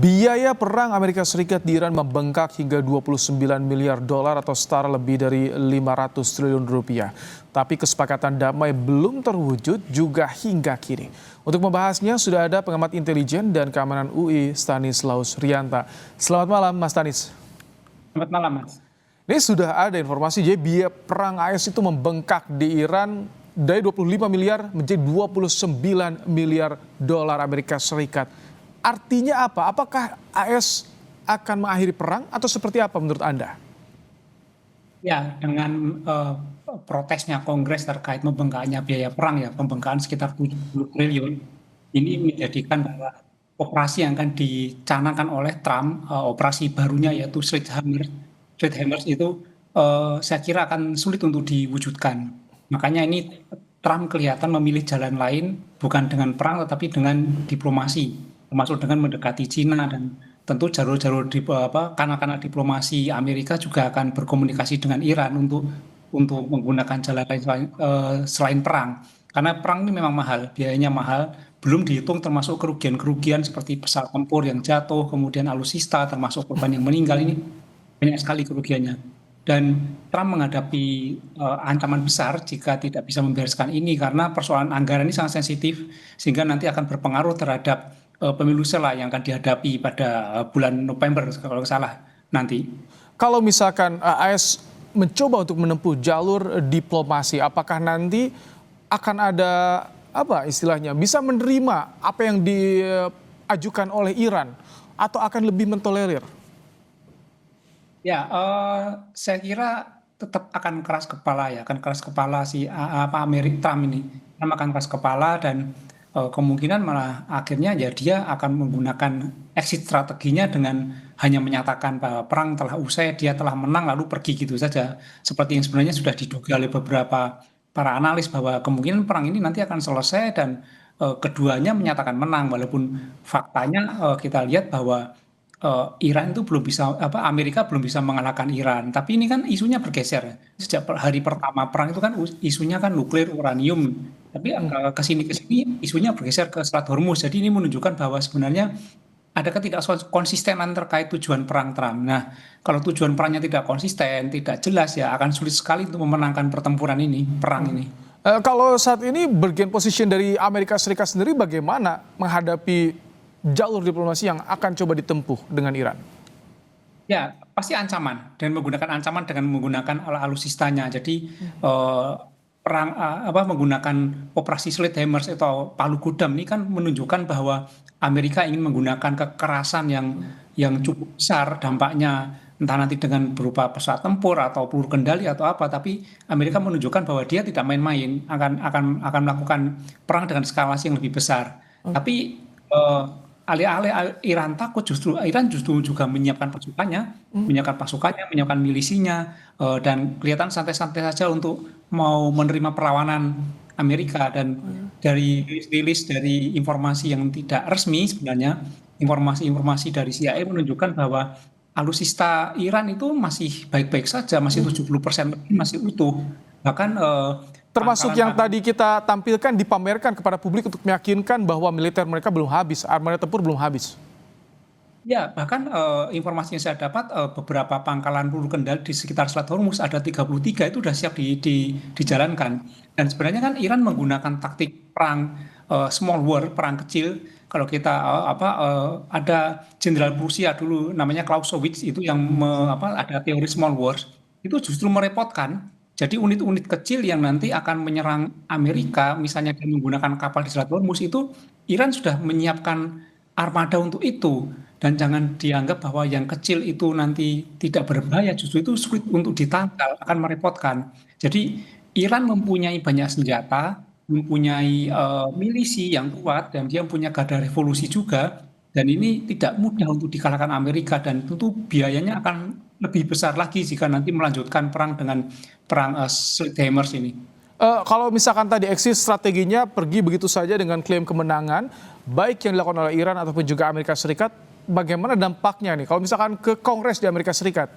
Biaya perang Amerika Serikat di Iran membengkak hingga 29 miliar dolar atau setara lebih dari 500 triliun rupiah. Tapi kesepakatan damai belum terwujud juga hingga kini. Untuk membahasnya sudah ada pengamat intelijen dan keamanan UI Stanislaus Rianta. Selamat malam Mas Stanis. Selamat malam, Mas. Ini sudah ada informasi jadi biaya perang AS itu membengkak di Iran dari 25 miliar menjadi 29 miliar dolar Amerika Serikat. Artinya apa? Apakah AS akan mengakhiri perang atau seperti apa menurut Anda? Ya, dengan protesnya Kongres terkait membengkaknya biaya perang ya, pembengkakan sekitar 70 triliun, ini menjadikan bahwa operasi yang akan dicanangkan oleh Trump, operasi barunya yaitu Sledgehammer itu saya kira akan sulit untuk diwujudkan. Makanya ini Trump kelihatan memilih jalan lain bukan dengan perang tetapi dengan diplomasi. Termasuk dengan mendekati Cina dan tentu jalur-jalur kanal-kanal diplomasi Amerika juga akan berkomunikasi dengan Iran untuk menggunakan jalan lain selain perang. Karena perang ini memang mahal, biayanya mahal, belum dihitung termasuk kerugian-kerugian seperti pesawat tempur yang jatuh, kemudian alutsista, termasuk korban yang meninggal ini banyak sekali kerugiannya. Dan Trump menghadapi ancaman besar jika tidak bisa membereskan ini karena persoalan anggaran ini sangat sensitif sehingga nanti akan berpengaruh terhadap pemilu sela yang akan dihadapi pada bulan November kalau salah nanti. Kalau misalkan AS mencoba untuk menempuh jalur diplomasi, apakah nanti akan ada apa istilahnya bisa menerima apa yang diajukan oleh Iran atau akan lebih mentolerir? Ya, saya kira tetap akan keras kepala ya, akan keras kepala si Trump ini. Trump akan keras kepala dan kemungkinan malah akhirnya ya dia akan menggunakan exit strateginya dengan hanya menyatakan bahwa perang telah usai, dia telah menang lalu pergi gitu saja. Seperti yang sebenarnya sudah diduga oleh beberapa para analis bahwa kemungkinan perang ini nanti akan selesai dan keduanya menyatakan menang walaupun faktanya kita lihat bahwa Iran itu belum bisa Amerika belum bisa mengalahkan Iran. Tapi ini kan isunya bergeser. Sejak hari pertama perang itu kan isunya kan nuklir, uranium. Tapi kesini isunya bergeser ke Selat Hormuz. Jadi ini menunjukkan bahwa sebenarnya ada ketidakkonsistenan terkait tujuan perang Trump. Nah, kalau tujuan perangnya tidak konsisten, tidak jelas ya akan sulit sekali untuk memenangkan pertempuran ini, perang ini. Kalau saat ini bergen position dari Amerika Serikat sendiri bagaimana menghadapi jalur diplomasi yang akan coba ditempuh dengan Iran? Ya, pasti ancaman dan menggunakan ancaman dengan menggunakan alusistanya. Jadi menggunakan operasi Sledgehammer atau palu gudam ini kan menunjukkan bahwa Amerika ingin menggunakan kekerasan yang cukup besar dampaknya entah nanti dengan berupa pesawat tempur atau peluru kendali atau apa, tapi Amerika menunjukkan bahwa dia tidak main-main akan melakukan perang dengan eskalasi yang lebih besar. Tapi alih-alih Iran takut, justru Iran juga menyiapkan pasukannya, menyiapkan milisinya, dan kelihatan santai-santai saja untuk mau menerima perlawanan Amerika. Dan dari rilis dari informasi yang tidak resmi sebenarnya, informasi-informasi dari CIA menunjukkan bahwa alutsista Iran itu masih baik-baik saja, masih 70% lebih masih utuh. Bahkan Termasuk yang tadi kita tampilkan dipamerkan kepada publik untuk meyakinkan bahwa militer mereka belum habis, armada tempur belum habis. Ya, bahkan informasi yang saya dapat beberapa pangkalan peluru kendali di sekitar Selat Hormuz ada 33 itu sudah siap dijalankan. Dan sebenarnya kan Iran menggunakan taktik perang small war, perang kecil. Kalau kita ada jenderal Prusia dulu namanya Clausewitz itu yang ada teori small wars itu justru merepotkan. Jadi unit-unit kecil yang nanti akan menyerang Amerika, misalnya dengan menggunakan kapal di Selat Hormuz itu, Iran sudah menyiapkan armada untuk itu. Dan jangan dianggap bahwa yang kecil itu nanti tidak berbahaya, justru itu sulit untuk ditangkal, akan merepotkan. Jadi Iran mempunyai banyak senjata, mempunyai milisi yang kuat, dan dia punya garda revolusi juga. Dan ini tidak mudah untuk dikalahkan Amerika dan tentu biayanya akan lebih besar lagi jika nanti melanjutkan perang dengan perang Sledgehammer ini. Kalau misalkan tadi exit strateginya pergi begitu saja dengan klaim kemenangan, baik yang dilakukan oleh Iran ataupun juga Amerika Serikat, bagaimana dampaknya nih kalau misalkan ke Kongres di Amerika Serikat?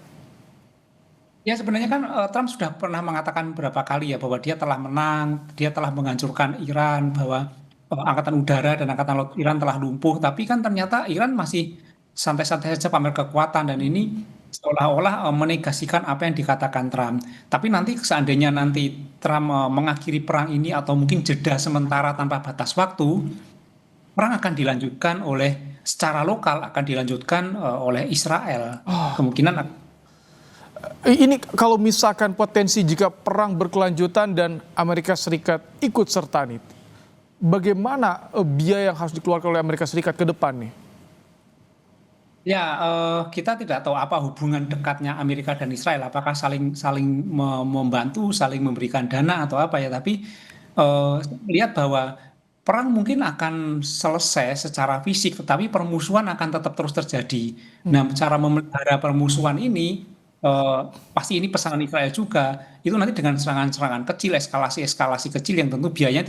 Ya sebenarnya kan Trump sudah pernah mengatakan beberapa kali ya bahwa dia telah menang, dia telah menghancurkan Iran, bahwa angkatan udara dan angkatan laut Iran telah lumpuh, tapi kan ternyata Iran masih santai-santai saja pamer kekuatan dan ini seolah-olah menegasikan apa yang dikatakan Trump. Tapi nanti seandainya nanti Trump mengakhiri perang ini atau mungkin jeda sementara tanpa batas waktu, perang akan dilanjutkan secara lokal akan dilanjutkan oleh Israel. Kemungkinan Ini kalau misalkan potensi jika perang berkelanjutan dan Amerika Serikat ikut serta nih, bagaimana biaya yang harus dikeluarkan oleh Amerika Serikat ke depan nih? ya, kita tidak tahu apa hubungan dekatnya Amerika dan Israel, apakah saling saling membantu, saling memberikan dana atau apa ya. Tapi lihat bahwa perang mungkin akan selesai secara fisik, tetapi permusuhan akan tetap terus terjadi. Nah, cara memelihara permusuhan ini eh, pasti ini pesanan Israel juga. Itu nanti dengan serangan-serangan kecil, eskalasi-eskalasi kecil yang tentu biayanya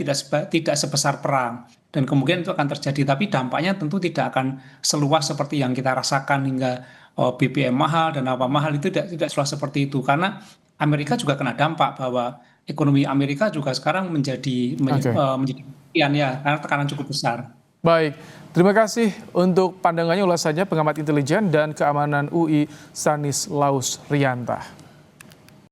tidak sebesar perang. Dan kemungkinan itu akan terjadi, tapi dampaknya tentu tidak akan seluas seperti yang kita rasakan hingga BBM mahal dan apa mahal itu tidak seluas seperti itu. Karena Amerika juga kena dampak bahwa ekonomi Amerika juga sekarang Oke. menjadi ya karena tekanan cukup besar. Baik, terima kasih untuk pandangannya ulasannya pengamat intelijen dan keamanan UI Stanis Laus Rianta.